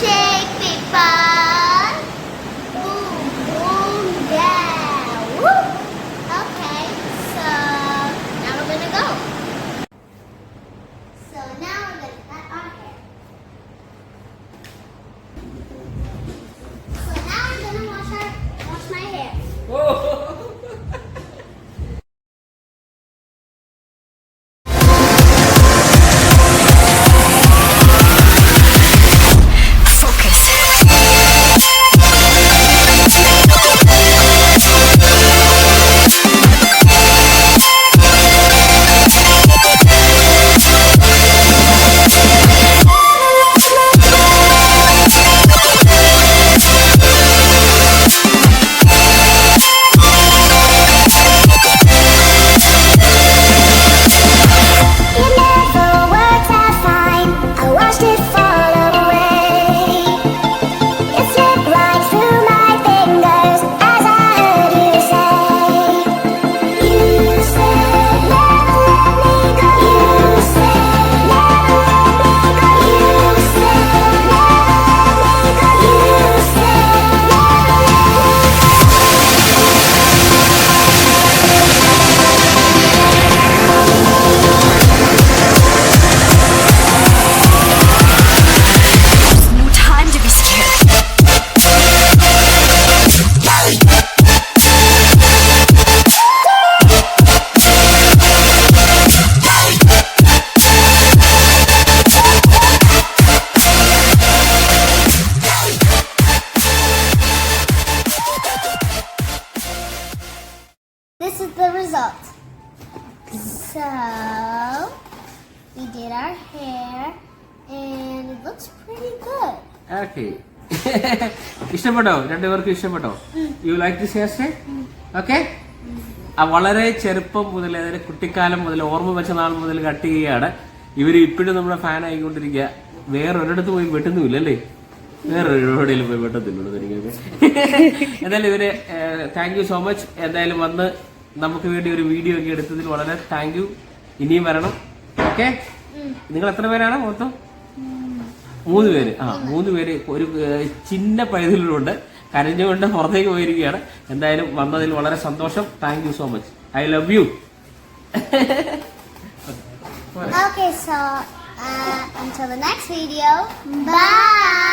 shake people. Boom, boom, yeah. Woo. Okay, so now we're gonna go. So now we're gonna cut our hair. So now we're gonna wash my hair. Whoa. This is the result. So we did our hair and it looks pretty good. Okay. ഇഷ്ടപ്പെട്ടോ? രണ്ടുപേർക്കും ഇഷ്ടപ്പെട്ടോ? You like this hairstyle? Okay? വളരെ ചെറുപ്പം മുതൽ അതായത് കുട്ടിക്കാലം മുതൽ ഓർമ്മ വെച്ച നാൾ മുതൽ കട്ട് ചെയ്യുകയാണ്. ഇവര് ഇപ്പോഴും നമ്മുടെ ഫാൻ ആയിക്കൊണ്ടിരിക്കുക. വേറെ ഒരിടത്ത് പോയി വെട്ടുന്നുമില്ല അല്ലേ? വേറെ എവിടെയെങ്കിലും പോയി വെട്ടത്തില്ലല്ലോ എനിക്ക്. എന്തായാലും ഇവര് താങ്ക് യു സോ മച്ച്. എന്തായാലും വന്ന് നമുക്ക് വേണ്ടി ഒരു വീഡിയോ ഒക്കെ എടുത്തതിൽ വളരെ താങ്ക് യു. ഇനിയും വരണം. ഓക്കെ? നിങ്ങൾ എത്ര പേരാണ് മൊത്തം? 3 പേര്. 3 പേര് ഒരു ചിന്ന പൈതലുണ്ട്. കരഞ്ഞുകൊണ്ട് പുറത്തേക്ക് പോയിരിക്കുകയാണ്. എന്തായാലും വന്നതിൽ വളരെ സന്തോഷം. Thank you so much. I love you. Okay, so until the next video, bye.